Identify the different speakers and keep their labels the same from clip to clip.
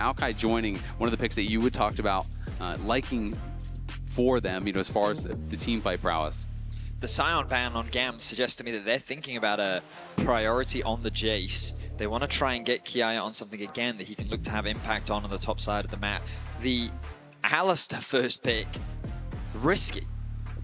Speaker 1: Maokai joining one of the picks that you had talked about liking for them, you know, as far as the team fight prowess.
Speaker 2: The Scion ban on GAM suggests to me that they're thinking about a priority on the Jace. They want to try and get Kiaya on something again that he can look to have impact on the top side of the map. The Alistar first pick, risky,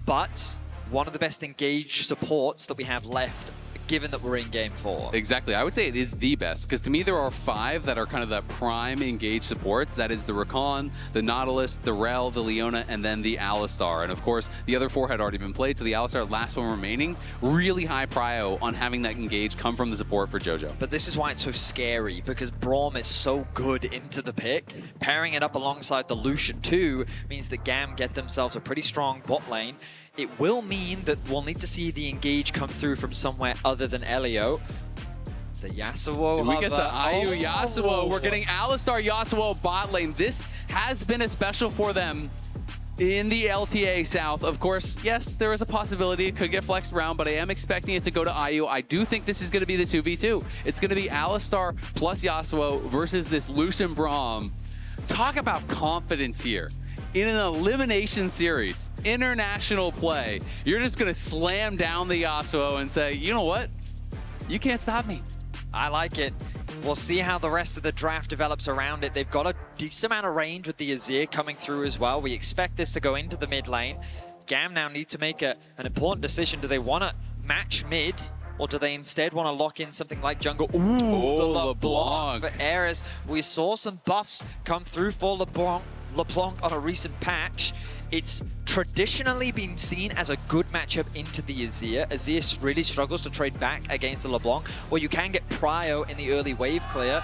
Speaker 2: but one of the best engaged supports that we have left, given that we're in Game 4.
Speaker 1: Exactly. I would say it is the best, because to me there are 5 that are kind of the prime engaged supports. That is the Rakan, the Nautilus, the Rel, the Leona, and then the Alistar. And of course, the other 4 had already been played, so the Alistar, last one remaining, really high prio on having that engage come from the support for JoJo.
Speaker 2: But this is why it's so scary, because Braum is so good into the pick. Pairing it up alongside the Lucian too means that GAM get themselves a pretty strong bot lane. It will mean that we'll need to see the engage come through from somewhere other than Elio. The Yasuo.
Speaker 1: Do we get the Ayu Yasuo? We're getting Alistar Yasuo bot lane. This has been a special for them in the LTA South. Of course, yes, there is a possibility it could get flexed around, but I am expecting it to go to Ayu. I do think this is going to be the 2v2. It's going to be Alistar plus Yasuo versus this Lucian Braum. Talk about confidence here. In an elimination series, international play, you're just going to slam down the Yasuo and say, you know what? You can't stop me.
Speaker 2: I like it. We'll see how the rest of the draft develops around it. They've got a decent amount of range with the Azir coming through as well. We expect this to go into the mid lane. GAM now need to make an important decision. Do they want to match mid, or do they instead want to lock in something like jungle? Ooh, the LeBlanc for Ares. We saw some buffs come through for LeBlanc on a recent patch. It's traditionally been seen as a good matchup into the Azir. Azir really struggles to trade back against the LeBlanc, where you can get prio in the early wave clear.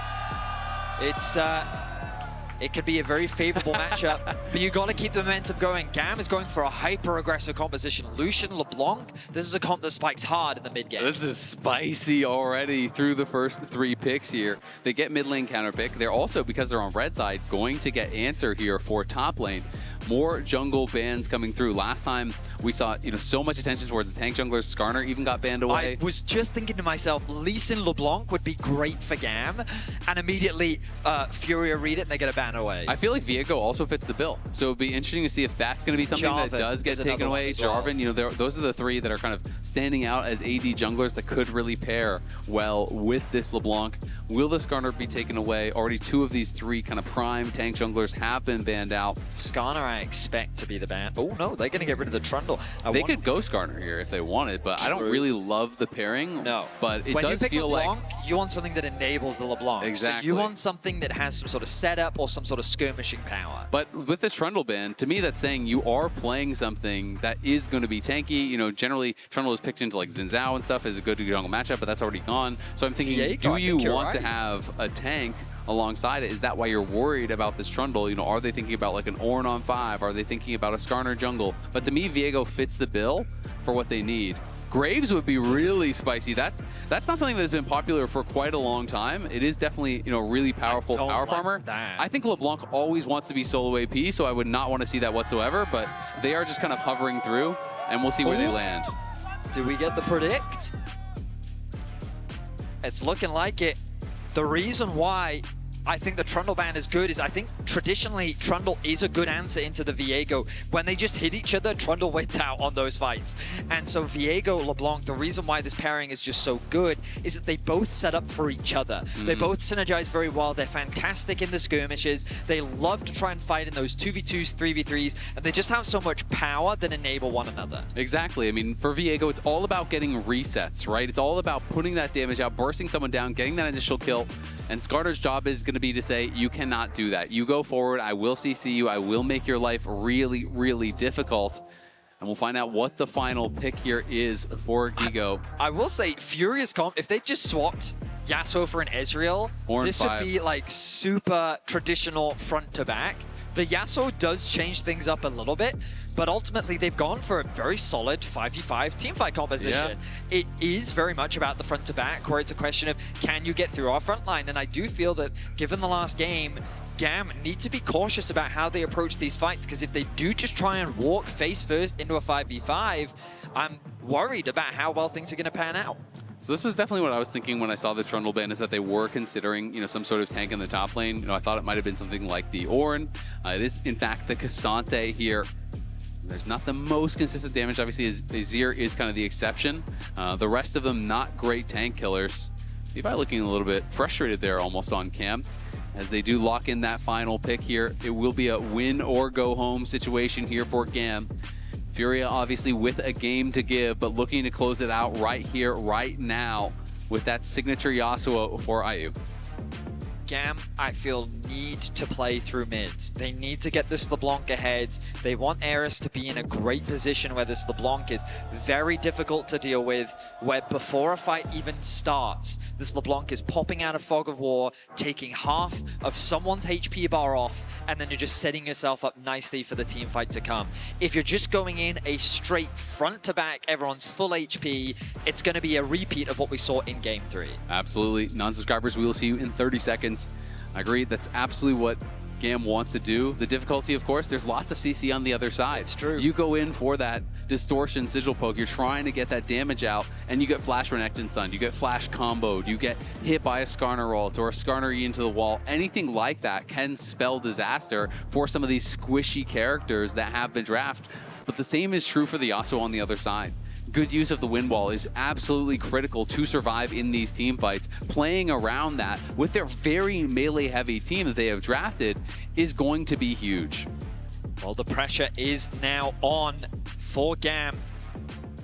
Speaker 2: It could be a very favorable matchup, but you got to keep the momentum going. GAM is going for a hyper-aggressive composition. Lucian, LeBlanc, this is a comp that spikes hard in the mid game.
Speaker 1: This is spicy already through the first 3 picks here. They get mid lane counter pick. They're also, because they're on red side, going to get answer here for top lane. More jungle bans coming through. Last time we saw, you know, so much attention towards the tank junglers. Skarner even got banned away.
Speaker 2: I was just thinking to myself, Lee Sin LeBlanc would be great for GAM, and immediately FURIA read it and they get a ban away.
Speaker 1: I feel like Viego also fits the bill, so it'd be interesting to see if that's going to be something
Speaker 2: Jarvan
Speaker 1: that does get taken away. Jarvan, you know, those are the 3 that are kind of standing out as AD junglers that could really pair well with this LeBlanc. Will the Skarner be taken away? Already 2 of these 3 kind of prime tank junglers have been banned out.
Speaker 2: Skarner, I expect to be the ban. Oh no, they're going to get rid of the Trundle.
Speaker 1: They could go Skarner here if they wanted, but true. I don't really love the pairing.
Speaker 2: No.
Speaker 1: But it
Speaker 2: when
Speaker 1: does
Speaker 2: you pick
Speaker 1: feel
Speaker 2: LeBlanc,
Speaker 1: like
Speaker 2: you want something that enables the LeBlanc.
Speaker 1: Exactly.
Speaker 2: So you want something that has some sort of setup or some sort of skirmishing power.
Speaker 1: But with this Trundle ban, to me that's saying you are playing something that is going to be tanky. You know, generally Trundle is picked into like Xin Zhao and stuff as a good jungle matchup, but that's already gone. So I'm thinking,
Speaker 2: Viego,
Speaker 1: do you want to have a tank alongside it? Is that why you're worried about this Trundle? You know, are they thinking about like an Ornn on 5? Are they thinking about a Skarner jungle? But to me, Viego fits the bill for what they need. Graves would be really spicy. That's not something that's been popular for quite a long time. It is definitely, you know, really powerful power farmer. I think LeBlanc always wants to be solo AP, so I would not want to see that whatsoever, but they are just kind of hovering through, and we'll see where they land.
Speaker 2: Do we get the predict? It's looking like it. The reason why I think the Trundle ban is good is I think traditionally Trundle is a good answer into the Viego. When they just hit each other, Trundle wins out on those fights. And so Viego, LeBlanc, the reason why this pairing is just so good is that they both set up for each other. They both synergize very well. They're fantastic in the skirmishes. They love to try and fight in those 2v2s, 3v3s, and they just have so much power that enable one another.
Speaker 1: Exactly. I mean, for Viego, it's all about getting resets, right? It's all about putting that damage out, bursting someone down, getting that initial kill, and Skarner's job is going to be to say, you cannot do that. You go forward, I will CC you, I will make your life really, really difficult. And we'll find out what the final pick here is for Guigo.
Speaker 2: I will say, Furia's comp, if they just swapped Yasuo for an Ezreal, this would be like super traditional front to back. The Yasuo does change things up a little bit, but ultimately they've gone for a very solid 5v5 teamfight composition. Yeah. It is very much about the front to back, where it's a question of, can you get through our front line? And I do feel that, given the last game, GAM need to be cautious about how they approach these fights, because if they do just try and walk face first into a 5v5, I'm worried about how well things are going to pan out.
Speaker 1: So this is definitely what I was thinking when I saw the Trundle ban, is that they were considering, some sort of tank in the top lane. I thought it might have been something like the Ornn. It is, in fact, the Ksante here. There's not the most consistent damage. Obviously, Azir is kind of the exception. The rest of them, not great tank killers. Levi looking a little bit frustrated there almost on cam. As they do lock in that final pick here, it will be a win or go home situation here for GAM. FURIA obviously with a game to give, but looking to close it out right here, right now, with that signature Yasuo for Ayu.
Speaker 2: GAM, I feel, need to play through mids. They need to get this LeBlanc ahead. They want Eris to be in a great position where this LeBlanc is very difficult to deal with, where before a fight even starts, this LeBlanc is popping out of Fog of War, taking half of someone's HP bar off, and then you're just setting yourself up nicely for the team fight to come. If you're just going in a straight front to back, everyone's full HP, it's going to be a repeat of what we saw in Game 3.
Speaker 1: Absolutely. Non-subscribers, we will see you in 30 seconds. I agree, that's absolutely what GAM wants to do. The difficulty, of course, there's lots of CC on the other side.
Speaker 2: It's true.
Speaker 1: You go in for that distortion sigil poke, you're trying to get that damage out, and you get flash Renekton stunned, you get flash comboed, you get hit by a Skarner ult or a Skarner E into the wall. Anything like that can spell disaster for some of these squishy characters that have been drafted. But the same is true for the Yasuo on the other side. Good use of the wind wall is absolutely critical to survive in these team fights. Playing around that with their very melee-heavy team that they have drafted is going to be huge.
Speaker 2: Well, the pressure is now on for GAM.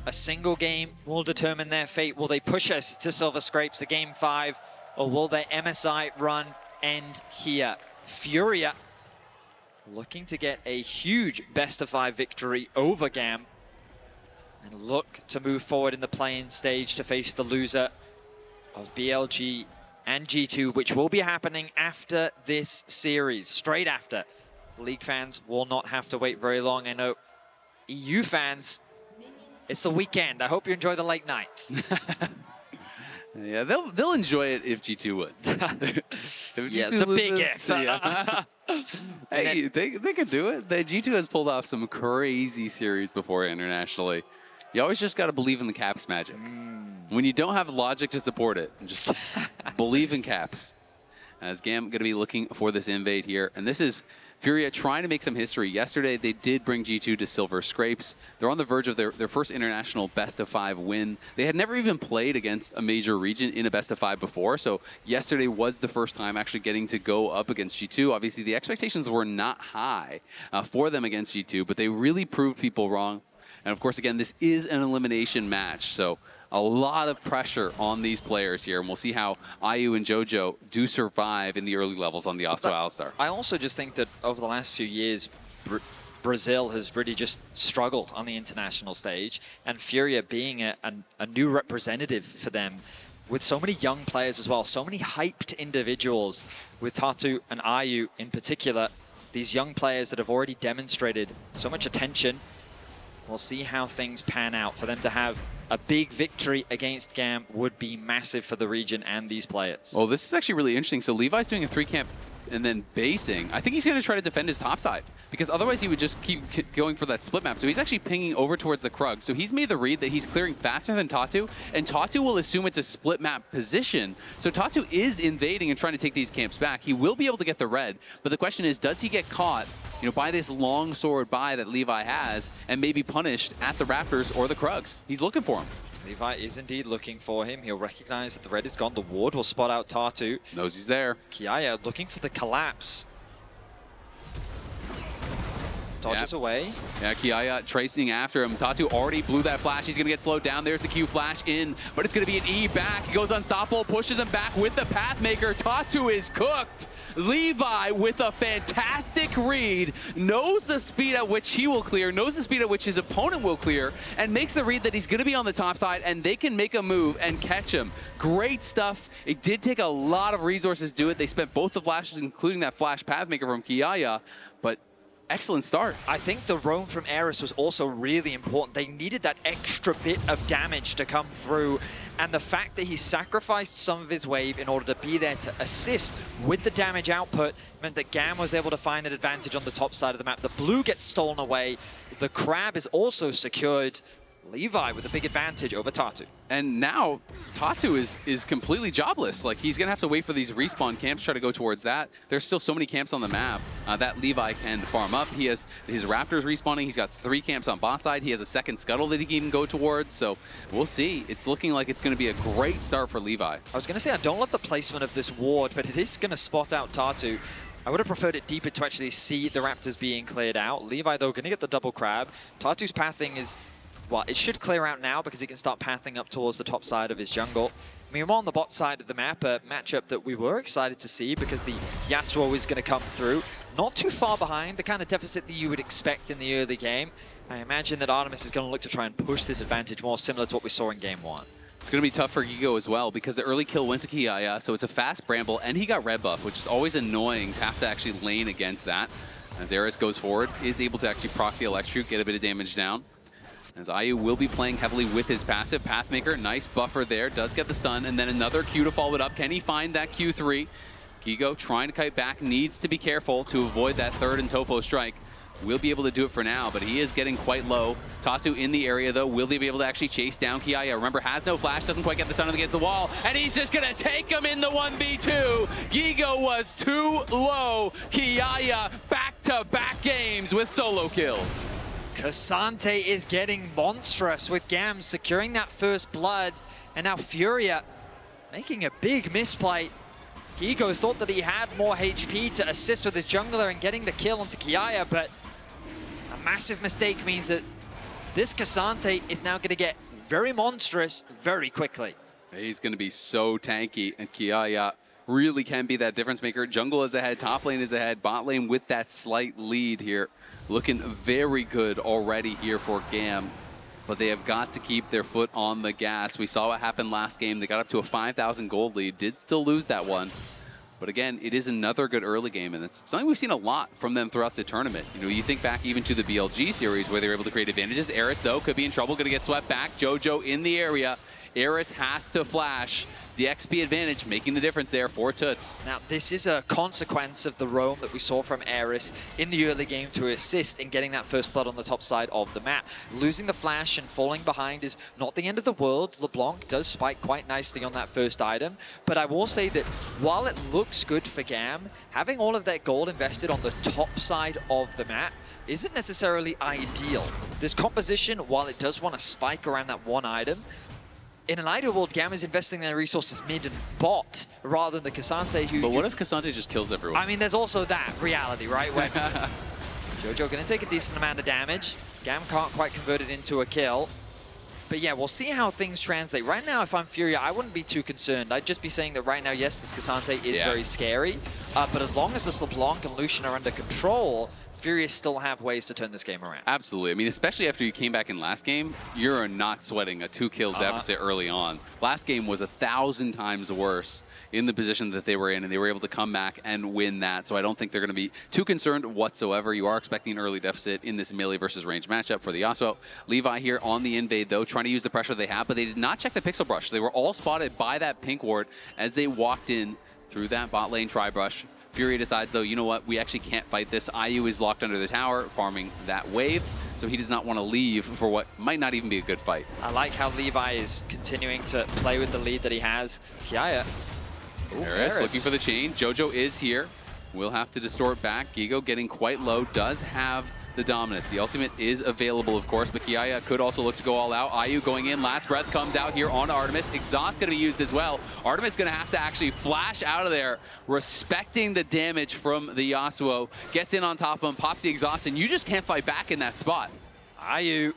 Speaker 2: A single game will determine their fate. Will they push us to Silver Scrapes to Game 5, or will their MSI run end here? FURIA looking to get a huge best-of-5 victory over GAM, and look to move forward in the play-in stage to face the loser of BLG and G2, which will be happening after this series, straight after. League fans will not have to wait very long. I know EU fans, it's the weekend. I hope you enjoy the late night.
Speaker 1: Yeah, they'll enjoy it if G2 wins. If G2
Speaker 2: it's a
Speaker 1: loses,
Speaker 2: big if.
Speaker 1: Yeah. Hey, they could do it. G2 has pulled off some crazy series before internationally. You always just got to believe in the Caps magic. When you don't have logic to support it, just believe in Caps. As GAM going to be looking for this invade here. And this is FURIA trying to make some history. Yesterday, they did bring G2 to Silver Scrapes. They're on the verge of their first international best-of-5 win. They had never even played against a major region in a best-of-5 before, so yesterday was the first time actually getting to go up against G2. Obviously, the expectations were not high for them against G2, but they really proved people wrong. And of course, again, this is an elimination match, so a lot of pressure on these players here, and we'll see how Ayu and JoJo do survive in the early levels on the Yasuo Alistar.
Speaker 2: I also just think that over the last few years, Brazil has really just struggled on the international stage, and FURIA being a new representative for them, with so many young players as well, so many hyped individuals, with Tatu and Ayu in particular, these young players that have already demonstrated so much attention. We'll see how things pan out. For them to have a big victory against GAM would be massive for the region and these players.
Speaker 1: Well, this is actually really interesting. So Levi's doing a 3-camp and then basing. I think he's going to try to defend his top side, because otherwise he would just keep going for that split map. So he's actually pinging over towards the Krug. So he's made the read that he's clearing faster than Tatu, and Tatu will assume it's a split map position. So Tatu is invading and trying to take these camps back. He will be able to get the red, but the question is, does he get caught by this long sword buy that Levi has and maybe punished at the Raptors or the Krugs? He's looking for him.
Speaker 2: Levi is indeed looking for him. He'll recognize that the red is gone. The ward will spot out Tatu.
Speaker 1: Knows he's there.
Speaker 2: Kiaya looking for the collapse. Dodges away.
Speaker 1: Yeah, Kiaya tracing after him. Tatu already blew that flash. He's going to get slowed down. There's the Q flash in, but it's going to be an E back. He goes unstoppable, pushes him back with the Pathmaker. Tatu is cooked. Levi with a fantastic read, knows the speed at which he will clear, knows the speed at which his opponent will clear, and makes the read that he's going to be on the top side and they can make a move and catch him. Great stuff. It did take a lot of resources to do it. They spent both the flashes, including that flash Pathmaker from Kiaya, but excellent start.
Speaker 2: I think the roam from Eris was also really important. They needed that extra bit of damage to come through, and the fact that he sacrificed some of his wave in order to be there to assist with the damage output meant that GAM was able to find an advantage on the top side of the map. The blue gets stolen away. The crab is also secured. Levi with a big advantage over Tatu.
Speaker 1: And now Tatu is completely jobless. Like, he's gonna have to wait for these respawn camps, try to go towards that. There's still so many camps on the map that Levi can farm up. He has his Raptors respawning. He's got 3 camps on bot side. He has a second scuttle that he can even go towards. So we'll see. It's looking like it's gonna be a great start for Levi.
Speaker 2: I was gonna say, I don't love the placement of this ward, but it is gonna spot out Tatu. I would have preferred it deeper to actually see the Raptors being cleared out. Levi, though, gonna get the double crab. Tatu's pathing is, well, it should clear out now because he can start pathing up towards the top side of his jungle. I mean, we're on the bot side of the map, a matchup that we were excited to see because the Yasuo is going to come through. Not too far behind, the kind of deficit that you would expect in the early game. I imagine that Artemis is going to look to try and push this advantage more similar to what we saw in Game 1.
Speaker 1: It's going to be tough for Viego as well because the early kill went to Kiaya, so it's a fast Bramble, and he got red buff, which is always annoying to have to actually lane against that. As Eris goes forward, is able to actually proc the Electrocute, get a bit of damage down. As Ayu will be playing heavily with his passive. Pathmaker, nice buffer there, does get the stun, and then another Q to follow it up. Can he find that Q3? Viego trying to kite back, needs to be careful to avoid that third and Tofo strike. Will be able to do it for now, but he is getting quite low. Tatu in the area, though. Will they be able to actually chase down Kiaya? Remember, has no flash, doesn't quite get the stun against the wall, and he's just going to take him in the 1v2. Viego was too low. Kiaya back-to-back games with solo kills.
Speaker 2: Ksante is getting monstrous with GAM securing that first blood, and now FURIA making a big misplay. Viego thought that he had more HP to assist with his jungler and getting the kill onto Kiaya, but a massive mistake means that this Ksante is now going to get very monstrous very quickly.
Speaker 1: He's going to be so tanky, and Kiaya really can be that difference maker. Jungle is ahead, top lane is ahead, bot lane with that slight lead here. Looking very good already here for GAM, but they have got to keep their foot on the gas. We saw what happened last game. They got up to a 5,000 gold lead, did still lose that one. But again, it is another good early game, and it's something we've seen a lot from them throughout the tournament. You know, you think back even to the BLG series where they were able to create advantages. Eris, though, could be in trouble, gonna get swept back. JoJo in the area. Eris has to flash. The XP advantage making the difference there for Tutsz.
Speaker 2: Now, this is a consequence of the roam that we saw from Eris in the early game to assist in getting that first blood on the top side of the map. Losing the flash and falling behind is not the end of the world. LeBlanc does spike quite nicely on that first item, but I will say that while it looks good for GAM, having all of that gold invested on the top side of the map isn't necessarily ideal. This composition, while it does want to spike around that one item, in an ideal world, GAM is investing their resources mid and bot rather than the Ksante who...
Speaker 1: But what if Ksante just kills everyone?
Speaker 2: I mean, there's also that reality, right? Where JoJo going to take a decent amount of damage. GAM can't quite convert it into a kill. But yeah, we'll see how things translate. Right now, if I'm FURIA, I wouldn't be too concerned. I'd just be saying that right now, yes, this Ksante is very scary. But as long as this LeBlanc and Lucian are under control, FURIA still have ways to turn this game around.
Speaker 1: Absolutely. I mean, especially after you came back in last game, you're not sweating a 2-kill deficit early on. Last game was 1,000 times worse in the position that they were in, and they were able to come back and win that. So I don't think they're going to be too concerned whatsoever. You are expecting an early deficit in this melee versus range matchup for the Yasuo. Levi here on the invade, though, trying to use the pressure they have, but they did not check the pixel brush. They were all spotted by that pink ward as they walked in through that bot lane tri-brush. FURIA decides, though, you know what, we actually can't fight this. Ayu is locked under the tower, farming that wave, so he does not want to leave for what might not even be a good fight.
Speaker 2: I like how Levi is continuing to play with the lead that he has. Kiaya.
Speaker 1: Eris looking for the chain. JoJo is here. We'll have to distort back. Viego getting quite low, does have the dominance. The ultimate is available, of course, but Kiaya could also look to go all out. Ayu going in, last breath comes out here on Artemis. Exhaust going to be used as well. Artemis going to have to actually flash out of there, respecting the damage from the Yasuo. Gets in on top of him, pops the exhaust, and you just can't fight back in that spot.
Speaker 2: Ayu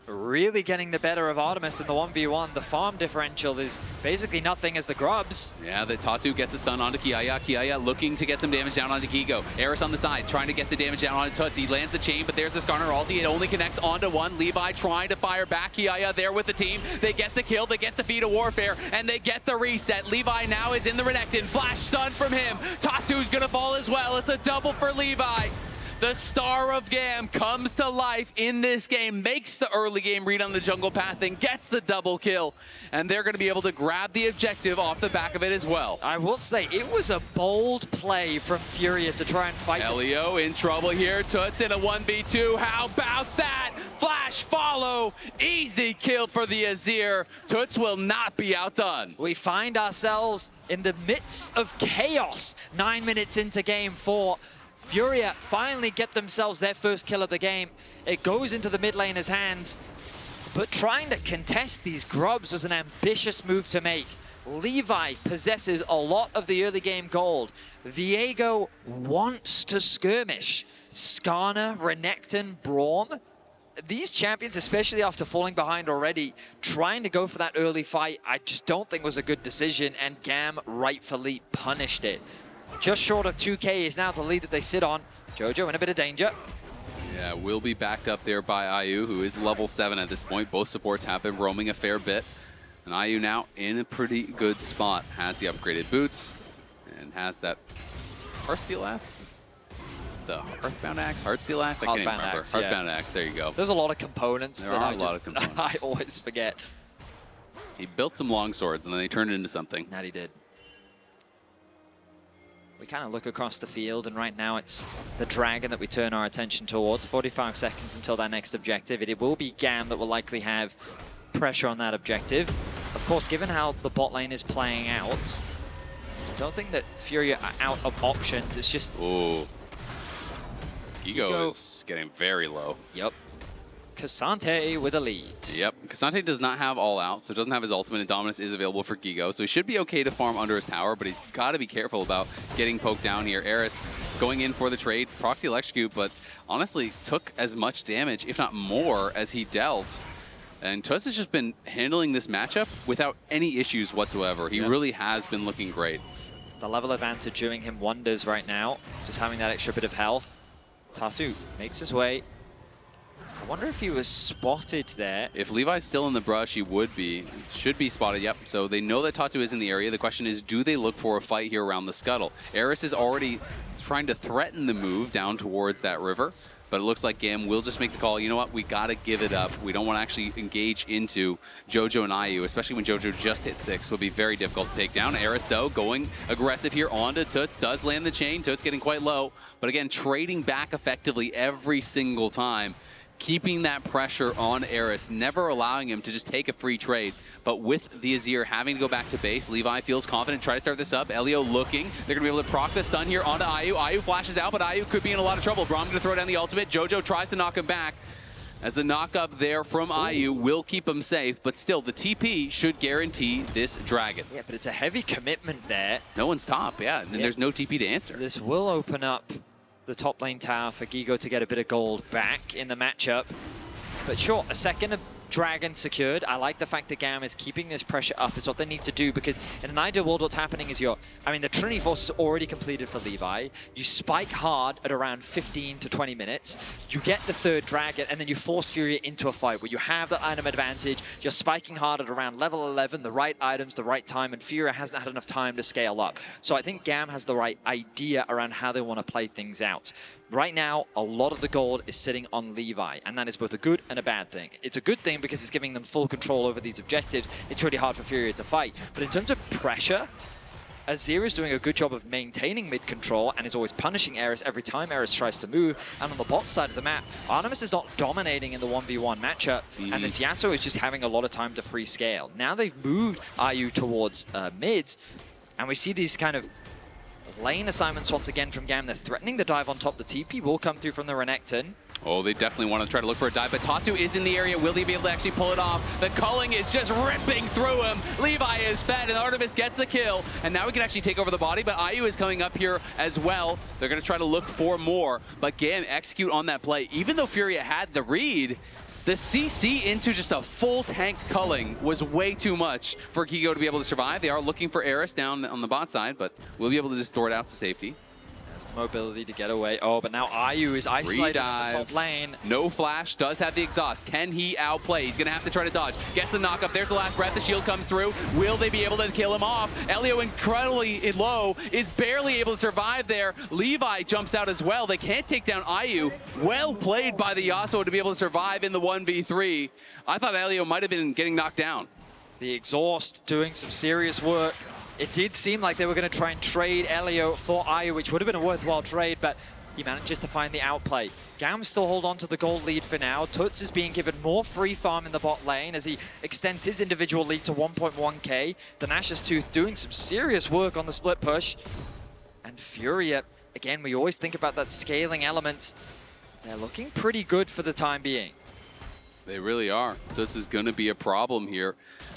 Speaker 2: really getting the better of Artemis in the 1v1. The farm differential is basically nothing as the grubs.
Speaker 1: Yeah, the Tatu gets the stun onto Kiaya. Kiaya looking to get some damage down onto Viego. Eris on the side, trying to get the damage down onto Tutsz. He lands the chain, but there's the Skarner ulti. It only connects onto one. Levi trying to fire back. Kiaya there with the team. They get the kill, they get the feat of warfare, and they get the reset. Levi now is in the Renekton. Flash stun from him. Tatu's gonna fall as well. It's a double for Levi. The star of GAM comes to life in this game, makes the early game read on the jungle path, and gets the double kill. And they're going to be able to grab the objective off the back of it as well.
Speaker 2: I will say, it was a bold play from FURIA to try and fight
Speaker 1: Elio in trouble here. Tutsz in a 1v2. How about that? Flash dash follow. Easy kill for the Azir. Tutsz will not be outdone.
Speaker 2: We find ourselves in the midst of chaos. 9 minutes into game 4. FURIA finally get themselves their first kill of the game. It goes into the mid laner's hands, but trying to contest these grubs was an ambitious move to make. Levi possesses a lot of the early game gold. Viego wants to skirmish. Skarner, Renekton, Braum. These champions, especially after falling behind already, trying to go for that early fight, I just don't think was a good decision, and GAM rightfully punished it. Just short of 2K is now the lead that they sit on. JoJo in a bit of danger.
Speaker 1: Yeah, will be backed up there by Ayu, who is level 7 at this point. Both supports have been roaming a fair bit. And Ayu now in a pretty good spot. Has the upgraded boots and has that Heartsteel Axe? It's the Hearthbound Axe? Heartsteel Axe? I can't even remember.
Speaker 2: Axe,
Speaker 1: Hearthbound Axe, there you go.
Speaker 2: There's a lot of components
Speaker 1: There
Speaker 2: that
Speaker 1: are a lot of components.
Speaker 2: I always forget.
Speaker 1: He built some long swords and then they turned it into something.
Speaker 2: That he did. We kind of look across the field, and right now it's the dragon that we turn our attention towards. 45 seconds until that next objective. It will be GAM that will likely have pressure on that objective. Of course, given how the bot lane is playing out, I don't think that FURIA are out of options. It's just...
Speaker 1: Ooh. Guigo is getting very low.
Speaker 2: Yep. Ksante with a lead.
Speaker 1: Yep, Ksante does not have all out, so doesn't have his ultimate, and Dominus is available for Guigo, so he should be okay to farm under his tower, but he's got to be careful about getting poked down here. Eris going in for the trade, proxy electrocute, but honestly took as much damage, if not more, as he dealt. And Tutsz has just been handling this matchup without any issues whatsoever. He really has been looking great.
Speaker 2: The level advantage doing him wonders right now, just having that extra bit of health. Tatu makes his way. I wonder if he was spotted there.
Speaker 1: If Levi's still in the brush, he would be. Should be spotted, yep. So they know that Tatu is in the area. The question is, do they look for a fight here around the scuttle? Eris is already trying to threaten the move down towards that river, but it looks like GAM will just make the call. You know what? We got to give it up. We don't want to actually engage into JoJo and Ayu, especially when JoJo just hit 6. Would be very difficult to take down. Eris, though, going aggressive here onto Tutsz. Does land the chain. Tutsz getting quite low. But again, trading back effectively every single time. Keeping that pressure on Eris, never allowing him to just take a free trade. But with the Azir having to go back to base, Levi feels confident, try to start this up. Elio looking. They're going to be able to proc the stun here onto Ayu. Ayu flashes out, but Ayu could be in a lot of trouble. Braum going to throw down the ultimate. JoJo tries to knock him back. As the knock up there from Ayu will keep him safe, but still, the TP should guarantee this dragon.
Speaker 2: Yeah, but it's a heavy commitment there.
Speaker 1: No one's top, yeah, and there's no TP to answer.
Speaker 2: This will open up the top lane tower for Guigo to get a bit of gold back in the matchup. But sure, a second dragon secured. I like the fact that GAM is keeping this pressure up is what they need to do, because in an ideal world what's happening is the Trinity Force is already completed for Levi. You spike hard at around 15 to 20 minutes. You get the third dragon and then you force FURIA into a fight where you have that item advantage. You're spiking hard at around level 11, the right items, the right time, and FURIA hasn't had enough time to scale up. So I think GAM has the right idea around how they want to play things out. Right now, a lot of the gold is sitting on Levi, and that is both a good and a bad thing. It's a good thing because it's giving them full control over these objectives. It's really hard for FURIA to fight. But in terms of pressure, Azir is doing a good job of maintaining mid-control and is always punishing Eris every time Eris tries to move. And on the bot side of the map, Artemis is not dominating in the 1v1 matchup, and this Yasuo is just having a lot of time to free scale. Now they've moved Ayu towards mids, and we see these kind of lane assignments once again from GAM. They're threatening the dive on top. The TP will come through from the Renekton.
Speaker 1: Oh, they definitely want to try to look for a dive, but Tatu is in the area. Will he be able to actually pull it off? The culling is just ripping through him. Levi is fed, and Artemis gets the kill. And now we can actually take over the body, but Ayu is coming up here as well. They're going to try to look for more, but GAM execute on that play. Even though FURIA had the read, the CC into just a full tanked culling was way too much for Guigo to be able to survive. They are looking for Eris down on the bot side, but we'll be able to just throw it out to safety.
Speaker 2: Has the mobility to get away. Oh, but now Ayu is isolated in the top lane.
Speaker 1: No flash, does have the exhaust. Can he outplay? He's going to have to try to dodge. Gets the knock up. There's the last breath. The shield comes through. Will they be able to kill him off? Elio, incredibly low, is barely able to survive there. Levi jumps out as well. They can't take down Ayu. Well played by the Yasuo to be able to survive in the 1v3. I thought Elio might have been getting knocked down.
Speaker 2: The exhaust doing some serious work. It did seem like they were going to try and trade Elio for Ayu, which would have been a worthwhile trade, but He manages to find the outplay. GAM still hold on to the gold lead for now. Tutsz is being given more free farm in the bot lane as he extends his individual lead to 1.1k. The Nash's Tooth doing some serious work on the split push. And FURIA, again, we always think about that scaling element. They're looking pretty good for the time being.
Speaker 1: They really are. This is going to be a problem here,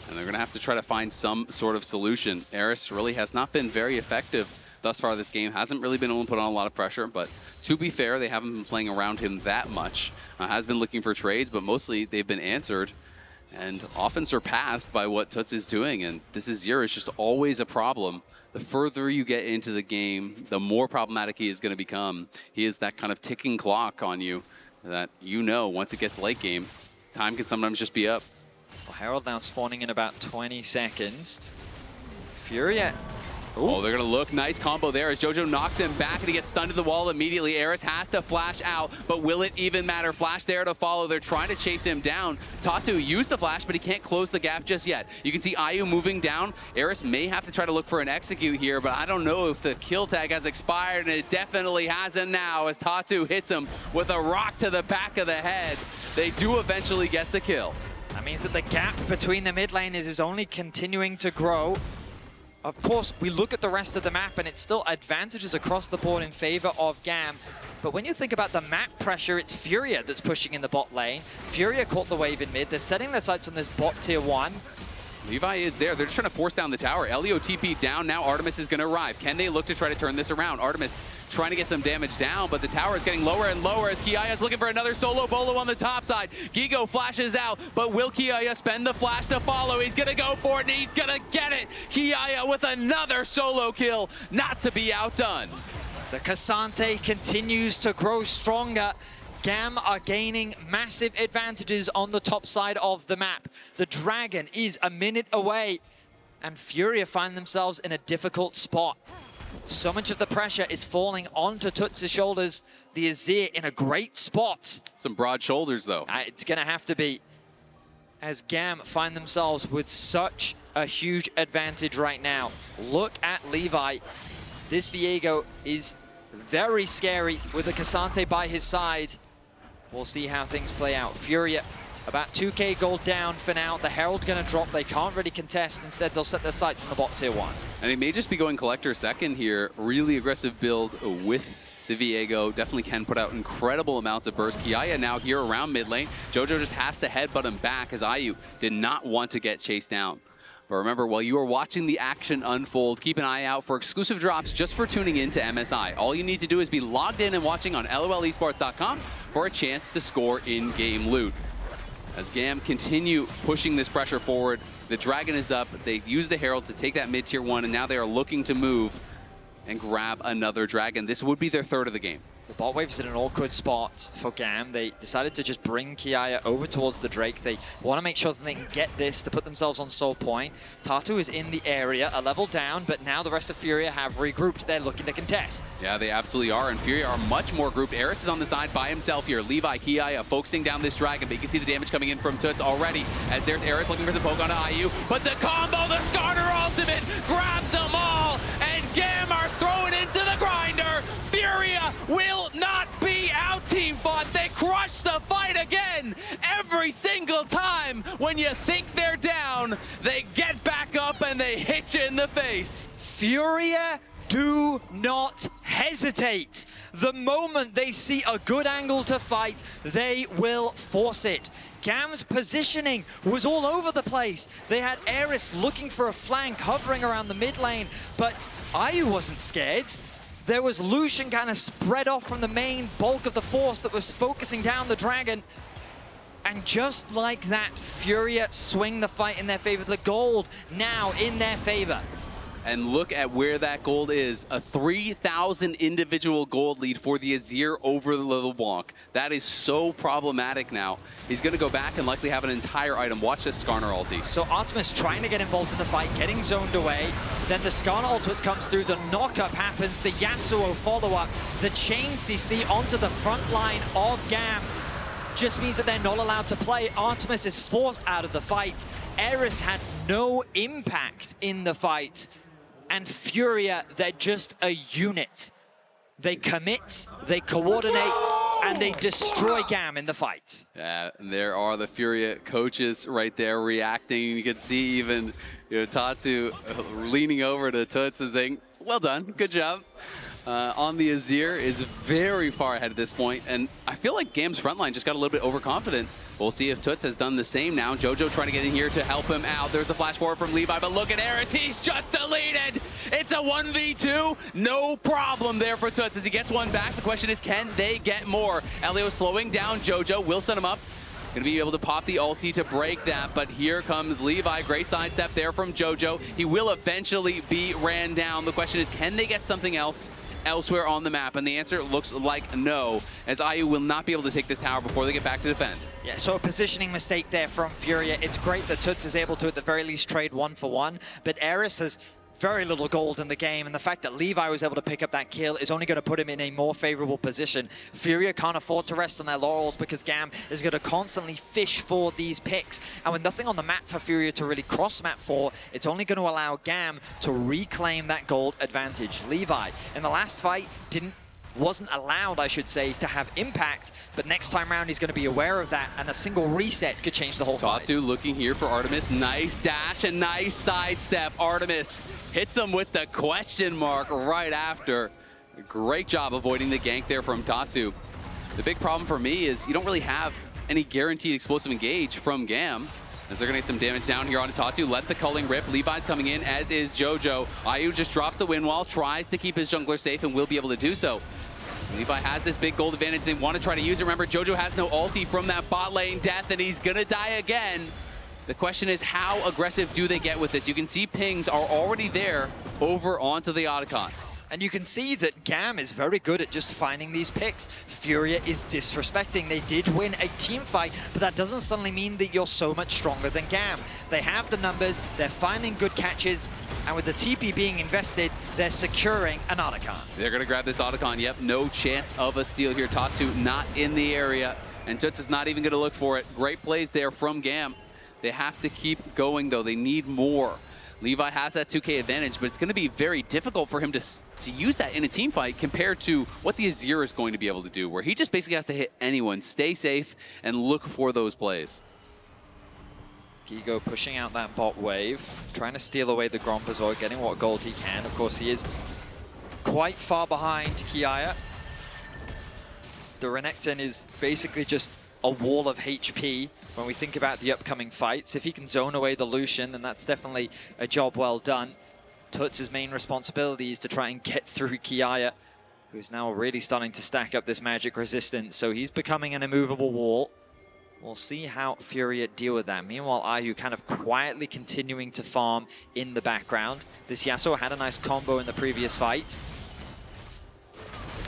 Speaker 1: and they're going to have to try to find some sort of solution. Eris really has not been very effective thus far this game. Hasn't really been able to put on a lot of pressure, but to be fair, they haven't been playing around him that much. Has been looking for trades, but mostly they've been answered and often surpassed by what Tutsz is doing, and this Azir is just always a problem. The further you get into the game, the more problematic he is going to become. He is that kind of ticking clock on you that you know once it gets late game, time can sometimes just be up.
Speaker 2: Well, Herald now spawning in about 20 seconds. FURIA.
Speaker 1: Oh, they're going to look. Nice combo there as JoJo knocks him back and he gets stunned to the wall immediately. Eris has to flash out, but will it even matter? Flash there to follow. They're trying to chase him down. Tatu used the flash, but he can't close the gap just yet. You can see Ayu moving down. Eris may have to try to look for an execute here, but I don't know if the kill tag has expired, and it definitely hasn't now as Tatu hits him with a rock to the back of the head. They do eventually get the kill.
Speaker 2: That means that the gap between the mid laners is only continuing to grow. Of course, we look at the rest of the map and it's still advantages across the board in favor of GAM. But when you think about the map pressure, it's FURIA that's pushing in the bot lane. FURIA caught the wave in mid. They're setting their sights on this bot tier 1.
Speaker 1: Levi is there. They're just trying to force down the tower. Elio TP down. Now Artemis is going to arrive. Can they look to try to turn this around? Artemis trying to get some damage down, but the tower is getting lower and lower as Kiaya is looking for another solo bolo on the top side. Guigo flashes out, but will Kiaya spend the flash to follow? He's going to go for it, and he's going to get it. Kiaya with another solo kill, not to be outdone.
Speaker 2: The Ksante continues to grow stronger. GAM are gaining massive advantages on the top side of the map. The Dragon is a minute away, and FURIA find themselves in a difficult spot. So much of the pressure is falling onto Tutz's shoulders. The Azir in a great spot.
Speaker 1: Some broad shoulders, though.
Speaker 2: It's going to have to be, as GAM find themselves with such a huge advantage right now. Look at Levi. This Viego is very scary with the Ksante by his side. We'll see how things play out. FURIA about 2k gold down for now. The Herald's going to drop. They can't really contest. Instead, they'll set their sights on the bot tier 1.
Speaker 1: And he may just be going Collector second here. Really aggressive build with the Viego. Definitely can put out incredible amounts of burst. Kiaya now here around mid lane. JoJo just has to headbutt him back as Ayu did not want to get chased down. But remember, while you are watching the action unfold, keep an eye out for exclusive drops just for tuning in to MSI. All you need to do is be logged in and watching on lolesports.com for a chance to score in-game loot. As GAM continue pushing this pressure forward, the Dragon is up. They use the Herald to take that mid-tier 1, and now they are looking to move and grab another Dragon. This would be their third of the game.
Speaker 2: The bot wave's in an awkward spot for GAM. They decided to just bring Kiaya over towards the Drake. They want to make sure that they can get this to put themselves on soul point. Tatu is in the area, a level down, but now the rest of FURIA have regrouped. They're looking to contest.
Speaker 1: Yeah, they absolutely are, and FURIA are much more grouped. Eris is on the side by himself here. Levi, Kiaya focusing down this Dragon, but you can see the damage coming in from Tutsz already as there's Eris looking for some poke onto Ayu. But the combo, the Skarner ultimate, grabs them all, and GAM are thrown into the grinder. FURIA will not be out, Team FUD. They crush the fight again. Every single time when you think they're down, they get back up and they hit you in the face.
Speaker 2: FURIA do not hesitate. The moment they see a good angle to fight, they will force it. GAM's positioning was all over the place. They had Eris looking for a flank, hovering around the mid lane, but Ayu wasn't scared. There was Lucian kind of spread off from the main bulk of the force that was focusing down the Dragon. And just like that, FURIA swing the fight in their favor. The gold now in their favor.
Speaker 1: And look at where that gold is. A 3,000 individual gold lead for the Azir over the LeBlanc. That is so problematic now. He's going to go back and likely have an entire item. Watch this Skarner ulti.
Speaker 2: So Artemis trying to get involved in the fight, getting zoned away. Then the Skarner ultimate comes through, the knockup happens, the Yasuo follow-up, the chain CC onto the front line of GAM. Just means that they're not allowed to play. Artemis is forced out of the fight. Eris had no impact in the fight. And FURIA, they're just a unit. they commit, they coordinate, and they destroy GAM in the fight.
Speaker 1: Yeah, and there are the FURIA coaches right there reacting. You can see even Tatu leaning over to Tutsz and saying, well done, good job. On the Azir is very far ahead at this point, and I feel like GAM's frontline just got a little bit overconfident. We'll see if Tutsz has done the same now. JoJo trying to get in here to help him out. There's the flash forward from Levi, but look at Eris, he's just deleted! It's a 1v2, no problem there for Tutsz as he gets one back. The question is, can they get more? Elio slowing down JoJo, will set him up. Gonna be able to pop the ulti to break that, but here comes Levi. Great sidestep there from JoJo. He will eventually be ran down. The question is, can they get something else elsewhere on the map? And the answer looks like no, as Ayu will not be able to take this tower before they get back to defend.
Speaker 2: Yeah, so a positioning mistake there from FURIA. It's great that Tutsz is able to, at the very least, trade 1-for-1, but Eris has very little gold in the game, and the fact that Levi was able to pick up that kill is only going to put him in a more favorable position. FURIA can't afford to rest on their laurels because GAM is going to constantly fish for these picks, and with nothing on the map for FURIA to really cross-map for, it's only going to allow GAM to reclaim that gold advantage. Levi, in the last fight, wasn't allowed, I should say, to have impact, but next time around he's going to be aware of that, and a single reset could change the whole fight.
Speaker 1: Tatu looking here for Artemis. Nice dash and nice sidestep. Artemis hits him with the question mark right after. Great job avoiding the gank there from Tatu. The big problem for me is you don't really have any guaranteed explosive engage from GAM, as they're going to get some damage down here onto Tatu. Let the culling rip. Levi's coming in, as is JoJo. Ayu just drops the wind wall, tries to keep his jungler safe, and will be able to do so. Levi has this big gold advantage. They want to try to use it. Remember, JoJo has no ulti from that bot lane death, and he's going to die again. The question is, how aggressive do they get with this? You can see pings are already there over onto the Otacon.
Speaker 2: And you can see that GAM is very good at just finding these picks. FURIA is disrespecting. They did win a team fight, but that doesn't suddenly mean that you're so much stronger than GAM. They have the numbers, they're finding good catches, and with the TP being invested, they're securing an Otacon.
Speaker 1: They're going to grab this Otacon. Yep, no chance of a steal here. Tatu not in the area, and Tutsz is not even going to look for it. Great plays there from GAM. They have to keep going, though. They need more. Levi has that 2K advantage, but it's going to be very difficult for him to use that in a team fight compared to what the Azir is going to be able to do, where he just basically has to hit anyone, stay safe, and look for those plays.
Speaker 2: Guigo pushing out that bot wave, trying to steal away the Gromp as well, getting what gold he can. Of course, he is quite far behind Kiaya. The Renekton is basically just a wall of HP when we think about the upcoming fights. If he can zone away the Lucian, then that's definitely a job well done. Tutz's main responsibility is to try and get through Kiaya, who's now really starting to stack up this magic resistance, so he's becoming an immovable wall. We'll see how FURIA deal with that. Meanwhile, Ayu kind of quietly continuing to farm in the background. This Yasuo had a nice combo in the previous fight.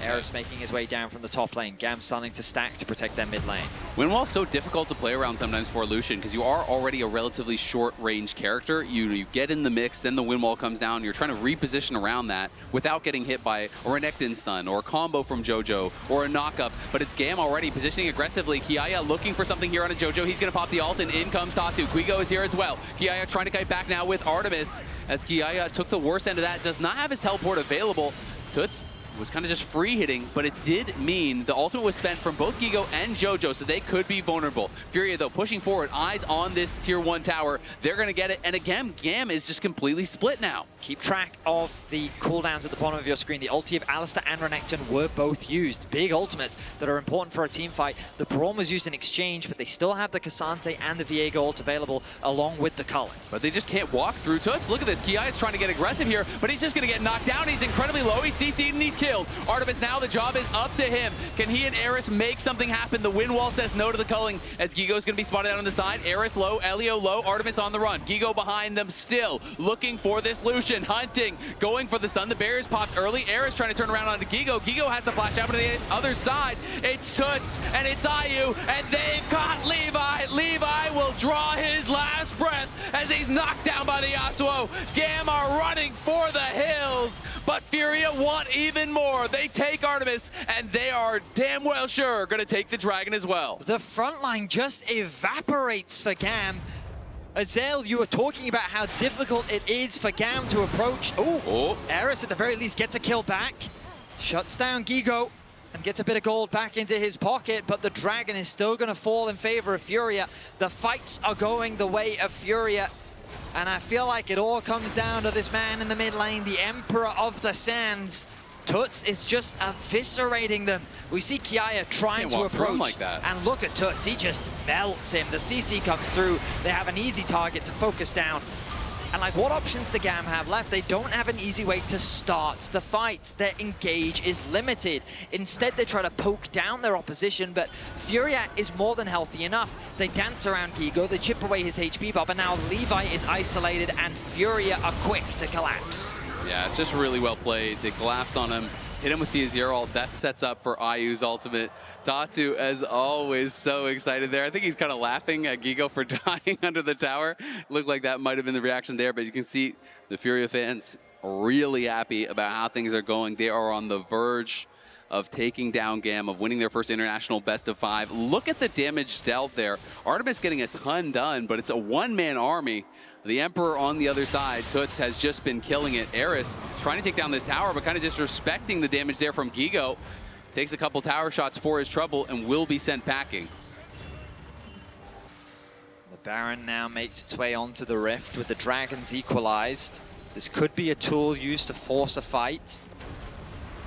Speaker 2: Eris making his way down from the top lane. GAM starting to stack to protect their mid lane.
Speaker 1: Windwall's so difficult to play around sometimes for Lucian because you are already a relatively short-range character. You get in the mix, then the Windwall comes down. You're trying to reposition around that without getting hit by a Renekton stun or a combo from JoJo or a knockup. But it's GAM already positioning aggressively. Kiaya looking for something here on a JoJo. He's going to pop the ult, and in comes Tatu. Guigo is here as well. Kiaya trying to kite back now with Artemis, as Kiaya took the worst end of that. Does not have his teleport available. Tutsz was kind of just free hitting, but it did mean the ultimate was spent from both Guigo and JoJo, so they could be vulnerable. FURIA, though, pushing forward, eyes on this tier 1 tower. They're going to get it, and again, GAM is just completely split now.
Speaker 2: Keep track of the cooldowns at the bottom of your screen. The ulti of Alistar and Renekton were both used. Big ultimates that are important for a team fight. The Braum was used in exchange, but they still have the Ksante and the Viego ult available, along with the culling.
Speaker 1: But they just can't walk through Tutsz. Look at this. Kiaya is trying to get aggressive here, but he's just going to get knocked down. He's incredibly low. He's CC'd and he's killed. Artemis, now the job is up to him. Can he and Eris make something happen? The wind wall says no to the culling, as Guigo's going to be spotted out on the side. Eris low, Elio low, Artemis on the run. Guigo behind them still, looking for this Lucian, hunting, going for the stun. The barriers popped early. Eris trying to turn around onto Guigo. Guigo has the flash out to the other side. It's Tutsz, and it's Ayu, and they've got Levi. Levi will draw his last breath as he's knocked down by the Yasuo. GAM are running for the hills, but FURIA want even more. They take Artemis, and they are damn well sure going to take the dragon as well.
Speaker 2: The front line just evaporates for GAM. Azael, you were talking about how difficult it is for GAM to approach. Oh, Eris at the very least gets a kill back. Shuts down Guigo and gets a bit of gold back into his pocket, but the Dragon is still going to fall in favor of FURIA. The fights are going the way of FURIA, and I feel like it all comes down to this man in the mid lane, the Emperor of the Sands. Tutsz is just eviscerating them. We see Kiaya trying to approach,
Speaker 1: like that.
Speaker 2: And look at Tutsz, he just melts him. The CC comes through, they have an easy target to focus down. And like, what options do GAM have left? They don't have an easy way to start the fight. Their engage is limited. Instead, they try to poke down their opposition, but FURIA is more than healthy enough. They dance around Guigo, they chip away his HP bar, but now Levi is isolated and FURIA are quick to collapse.
Speaker 1: Yeah, it's just really well played. They collapse on him, hit him with the Azir ult. That sets up for Ayu's ultimate. Tatu, as always, so excited there. I think he's kind of laughing at Guigo for dying under the tower. Looked like that might have been the reaction there, but you can see the FURIA fans really happy about how things are going. They are on the verge of taking down GAM, of winning their first international best of 5. Look at the damage dealt there. Artemis getting a ton done, but it's a one-man army. The Emperor on the other side, Tutsz has just been killing it. Eris trying to take down this tower, but kind of disrespecting the damage there from Guigo. Takes a couple tower shots for his trouble and will be sent packing.
Speaker 2: The Baron now makes its way onto the Rift with the Dragons equalized. This could be a tool used to force a fight.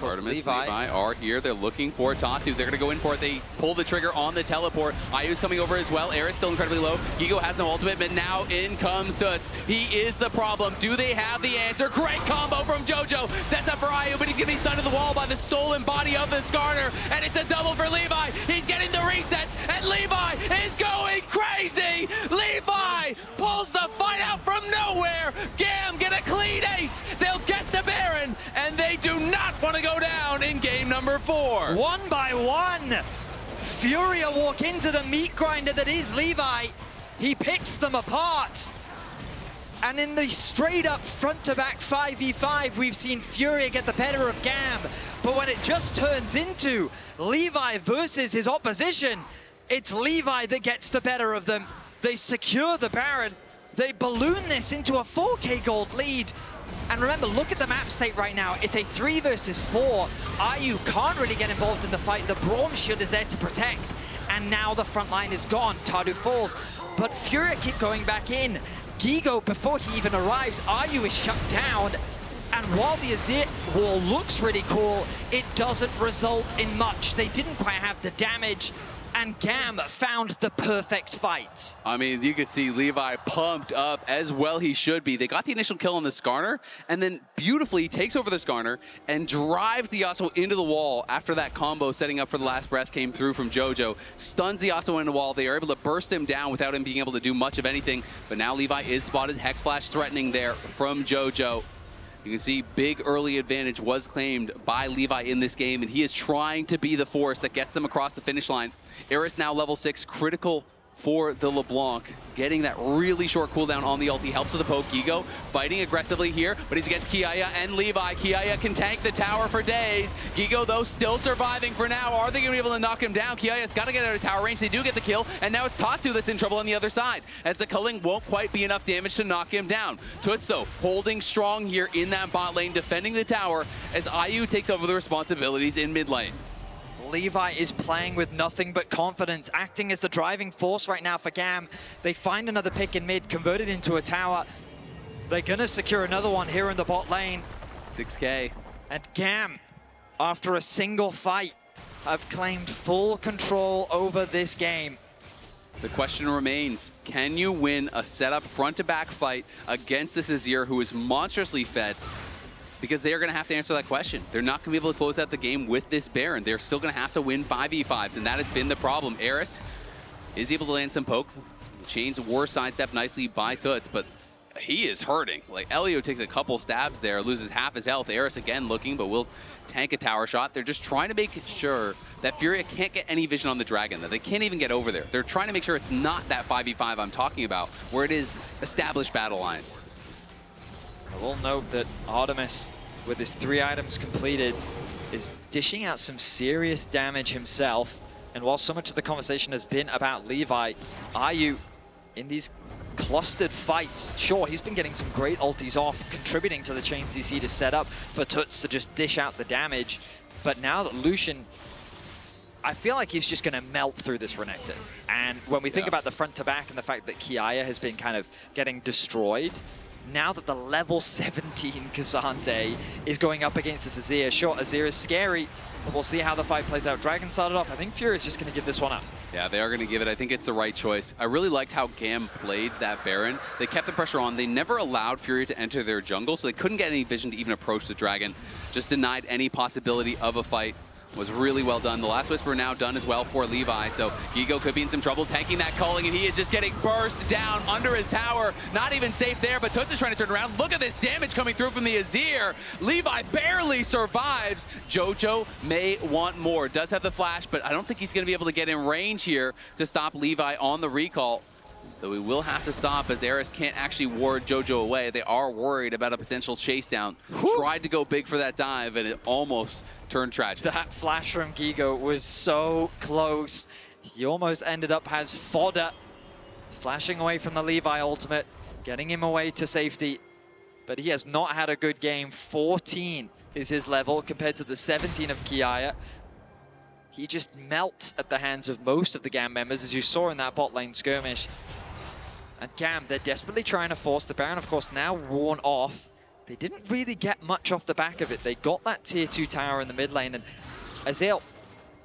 Speaker 1: Artemis, Levi are here. They're looking for Tatu. They're going to go in for it. They pull the trigger on the teleport. Ayu's coming over as well. Eris still incredibly low. Guigo has no ultimate, but now in comes Tutsz. He is the problem. Do they have the answer? Great combo from JoJo. Sets up for Ayu, but he's going to be stunned to the wall by the stolen body of the Skarner. And it's a double for Levi. He's getting the resets, and Levi is going crazy. Levi pulls the fight out from nowhere. GAM get a clean ace. They'll get the Baron, and they do not want to go down in game number 4.
Speaker 2: One by one, FURIA walk into the meat grinder that is Levi. He picks them apart. And in the straight up front to back 5v5, we've seen FURIA get the better of GAM. But when it just turns into Levi versus his opposition, it's Levi that gets the better of them. They secure the Baron. They balloon this into a 4k gold lead. And remember, look at the map state right now. It's a 3 versus 4. Ayu can't really get involved in the fight. The Braum shield is there to protect. And now the front line is gone. Tatu falls. But FURIA keep going back in. Guigo, before he even arrives, Ayu is shut down. And while the Azir wall looks really cool, it doesn't result in much. They didn't quite have the damage. And GAM found the perfect fight.
Speaker 1: I mean, you can see Levi pumped up, as well he should be. They got the initial kill on the Skarner, and then beautifully takes over the Skarner and drives the Yasuo into the wall after that combo setting up for the last breath came through from JoJo. Stuns the Yasuo into the wall. They are able to burst him down without him being able to do much of anything. But now Levi is spotted. Hex Flash threatening there from JoJo. You can see big early advantage was claimed by Levi in this game, and he is trying to be the force that gets them across the finish line. Eris now level 6, critical for the LeBlanc. Getting that really short cooldown on the ulti helps with the poke. Guigo fighting aggressively here, but he's against Kiaya and Levi. Kiaya can tank the tower for days. Guigo, though, still surviving for now. Are they going to be able to knock him down? Kiaya's got to get out of tower range. They do get the kill, and now it's Tatu that's in trouble on the other side, as the culling won't quite be enough damage to knock him down. Tutsz, though, holding strong here in that bot lane, defending the tower, as Ayu takes over the responsibilities in mid lane.
Speaker 2: Levi is playing with nothing but confidence, acting as the driving force right now for GAM. They find another pick in mid, converted into a tower. They're gonna secure another one here in the bot lane.
Speaker 1: 6k.
Speaker 2: And GAM, after a single fight, have claimed full control over this game.
Speaker 1: The question remains, can you win a setup front-to-back fight against this Azir who is monstrously fed? Because they are going to have to answer that question. They're not going to be able to close out the game with this Baron. They're still going to have to win 5v5s, and that has been the problem. Eris is able to land some poke. The chains were sidestepped nicely by Tutsz, but he is hurting. Like, Elio takes a couple stabs there, loses half his health. Eris again looking, but will tank a tower shot. They're just trying to make sure that FURIA can't get any vision on the Dragon, that they can't even get over there. They're trying to make sure it's not that 5v5 I'm talking about, where it is established battle lines.
Speaker 2: I will note that Artemis, with his 3 items completed, is dishing out some serious damage himself. And while so much of the conversation has been about Levi, Ayu, in these clustered fights. Sure, he's been getting some great ultis off, contributing to the chain CC to set up for Tutsz to just dish out the damage. But now that Lucian, I feel like he's just going to melt through this Renekton. And when we think about the front to back and the fact that Kiaya has been kind of getting destroyed, now that the level 17 Ksante is going up against this Azir, sure, Azir is scary, but we'll see how the fight plays out. Dragon started off. I think FURIA is just going to give this one up.
Speaker 1: Yeah, they are going to give it. I think it's the right choice. I really liked how GAM played that Baron. They kept the pressure on. They never allowed FURIA to enter their jungle, so they couldn't get any vision to even approach the Dragon. Just denied any possibility of a fight. Was really well done. The last Whisper now done as well for Levi, so Viego could be in some trouble tanking that culling, and he is just getting burst down under his tower. Not even safe there, but Tutsz is trying to turn around. Look at this damage coming through from the Azir. Levi barely survives. JoJo may want more. Does have the flash, but I don't think he's going to be able to get in range here to stop Levi on the recall. Though we will have to stop as Eris can't actually ward JoJo away. They are worried about a potential chase down. Tried to go big for that dive, and it almost turned tragic.
Speaker 2: That flash from Guigo was so close. He almost ended up as fodder. Flashing away from the Levi ultimate, getting him away to safety. But he has not had a good game. 14 is his level compared to the 17 of Kiaya. He just melts at the hands of most of the GAM members, as you saw in that bot lane skirmish. And GAM, they're desperately trying to force the Baron, of course, now worn off. They didn't really get much off the back of it. They got that tier 2 tower in the mid lane, and Azael,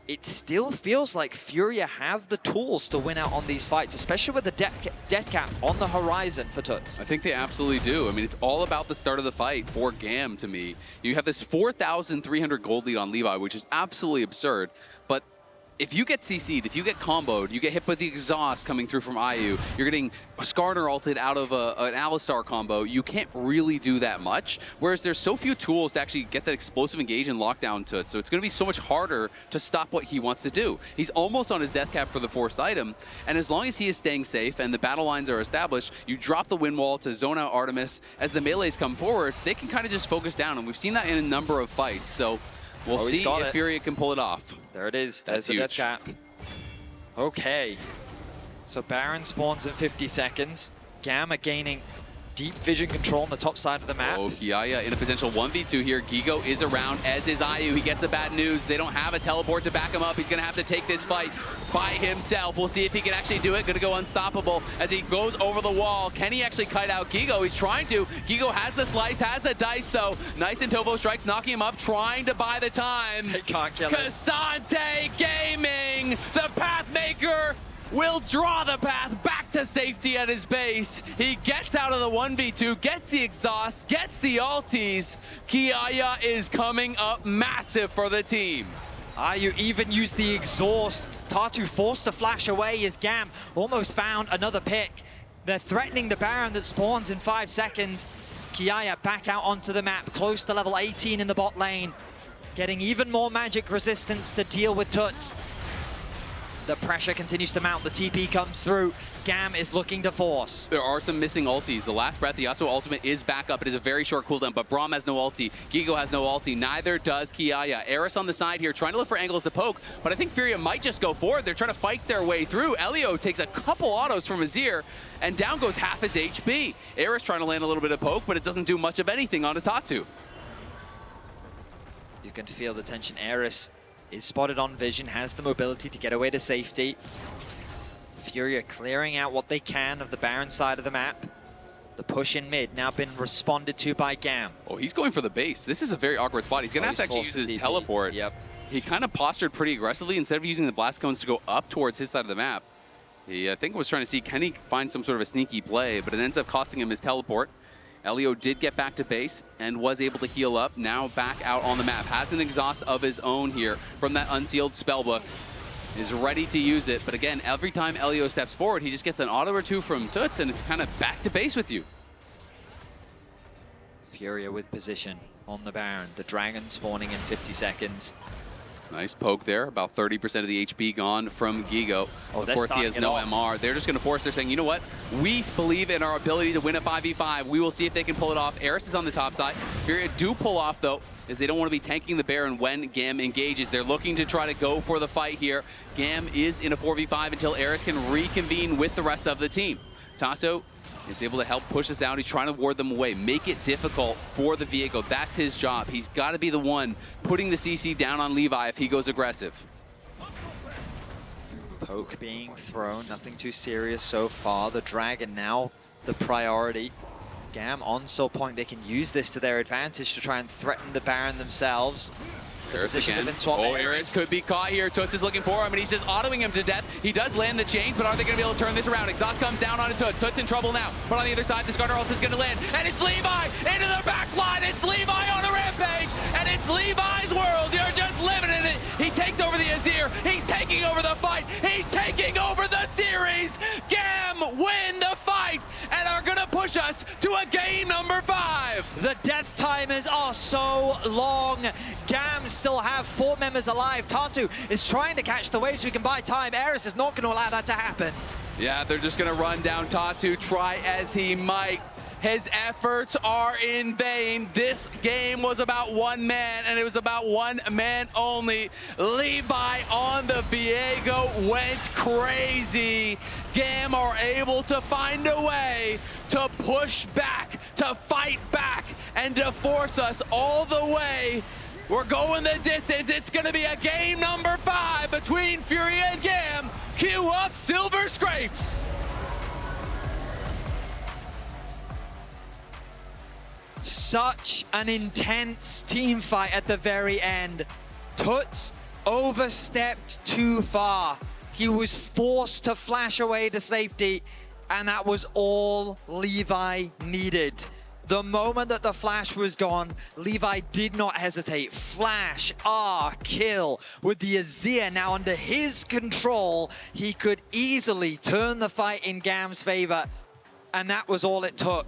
Speaker 2: it still feels like FURIA have the tools to win out on these fights, especially with the death cap on the horizon for Tutsz.
Speaker 1: I think they absolutely do. I mean, it's all about the start of the fight for GAM to me. You have this 4,300 gold lead on Levi, which is absolutely absurd, but if you get CC'd, if you get comboed, you get hit with the exhaust coming through from Ayu, you're getting Skarner ulted out of an Alistar combo, you can't really do that much. Whereas there's so few tools to actually get that explosive engage and lockdown to it, so it's going to be so much harder to stop what he wants to do. He's almost on his death cap for the forced item, and as long as he is staying safe and the battle lines are established, you drop the wind wall to zone out Artemis. As the melees come forward, they can kind of just focus down, and we've seen that in a number of fights, so we'll see if FURIA can pull it off.
Speaker 2: There it is. There's the death cap. Okay. So Baron spawns in 50 seconds. GAM are gaining deep vision control on the top side of the map.
Speaker 1: Oh, Kiaya in a potential 1v2 here. Guigo is around, as is Ayu. He gets the bad news. They don't have a teleport to back him up. He's going to have to take this fight by himself. We'll see if he can actually do it. Going to go unstoppable as he goes over the wall. Can he actually kite out Guigo? He's trying to. Guigo has the slice, has the dice, though. Nice and Tovo strikes, knocking him up, trying to buy the time.
Speaker 2: They can't kill him.
Speaker 1: Ksante Gaming, the Pathmaker, will draw the path back to safety at his base. He gets out of the 1v2, gets the exhaust, gets the ultis. Kiaya is coming up massive for the team.
Speaker 2: Ayu even used the exhaust. Tatu forced to flash away as GAM almost found another pick. They're threatening the Baron that spawns in 5 seconds. Kiaya back out onto the map, close to level 18 in the bot lane. Getting even more magic resistance to deal with Tutsz. The pressure continues to mount. The TP comes through. GAM is looking to force.
Speaker 1: There are some missing ultis. The last breath, the Yasuo ultimate is back up. It is a very short cooldown, but Braum has no ulti. Guigo has no ulti. Neither does Kiaya. Eris on the side here, trying to look for angles to poke, but I think FURIA might just go for it. They're trying to fight their way through. Elio takes a couple autos from Azir, and down goes half his HP. Eris trying to land a little bit of poke, but it doesn't do much of anything on a Tatu.
Speaker 2: You can feel the tension. Eris is spotted on vision, has the mobility to get away to safety. FURIA clearing out what they can of the Baron side of the map. The push in mid now been responded to by GAM.
Speaker 1: Oh, he's going for the base. This is a very awkward spot. He's going to have to actually use his teleport.
Speaker 2: Yep.
Speaker 1: He kind of postured pretty aggressively. Instead of using the blast cones to go up towards his side of the map, he, I think, was trying to see, can he find some sort of a sneaky play, but it ends up costing him his teleport. Elio did get back to base and was able to heal up. Now back out on the map. Has an exhaust of his own here from that unsealed spellbook. Is ready to use it. But again, every time Elio steps forward, he just gets an auto or two from Tutsz, and it's kind of back to base with you.
Speaker 2: FURIA with position on the Baron. The Dragon spawning in 50 seconds.
Speaker 1: Nice poke there. About 30% of the HP gone from Guigo.
Speaker 2: Oh,
Speaker 1: of course, he has no MR. They're just going to force. They're saying, you know what? We believe in our ability to win a 5v5. We will see if they can pull it off. Eris is on the top side. FURIA do pull off, though, as they don't want to be tanking the Baron when GAM engages. They're looking to try to go for the fight here. GAM is in a 4v5 until Eris can reconvene with the rest of the team. Tatu is able to help push us out. He's trying to ward them away, make it difficult for the Viego. That's his job. He's got to be the one putting the CC down on Levi if he goes aggressive.
Speaker 2: Poke being thrown, nothing too serious so far. The Dragon now the priority. GAM on soul point, they can use this to their advantage to try and threaten the Baron themselves.
Speaker 1: There's
Speaker 2: Positions
Speaker 1: again.
Speaker 2: have been swapped.
Speaker 1: Oh, Eris could be caught here. Tutsz is looking for him, and he's just autoing him to death. He does land the chains, but are they going to be able to turn this around? Exhaust comes down onto Tutsz. Tutsz in trouble now. But on the other side, the Skarner ult is going to land, and it's Levi into the back line. It's Levi on a rampage, and it's Levi's world. You're just living in it. He takes over the Azir. He's taking over the fight. He's taking over the series. GAM win the fight and are going to push us to a game number 5.
Speaker 2: The death timers are so long. GAM still have 4 members alive. Tatu is trying to catch the wave so he can buy time. Eris is not going to allow that to happen.
Speaker 1: Yeah, they're just going to run down Tatu, try as he might. His efforts are in vain. This game was about one man, and it was about one man only. Levi on the Viego went crazy. GAM are able to find a way to push back, to fight back, and to force us all the way. We're going the distance. It's going to be a game number 5 between FURIA and GAM. Cue up Silver Scrapes.
Speaker 2: Such an intense team fight at the very end. Tutsz overstepped too far. He was forced to flash away to safety, and that was all Levi needed. The moment that the flash was gone, Levi did not hesitate. Flash, kill. With the Azir now under his control, he could easily turn the fight in GAM's favor, and that was all it took.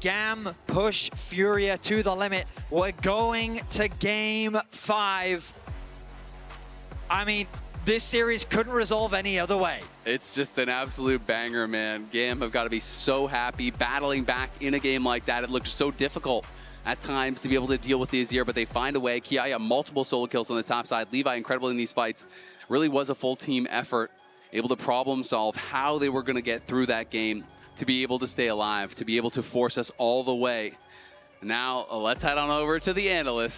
Speaker 2: GAM push FURIA to the limit. We're going to game 5. I mean, this series couldn't resolve any other way.
Speaker 1: It's just an absolute banger, man. GAM have got to be so happy battling back in a game like that. It looked so difficult at times to be able to deal with the Azir, but they find a way. Kiaya, multiple solo kills on the top side. Levi, incredible in these fights. Really was a full team effort, able to problem solve how they were going to get through that game, to be able to stay alive, to be able to force us all the way. Now, let's head on over to the analyst.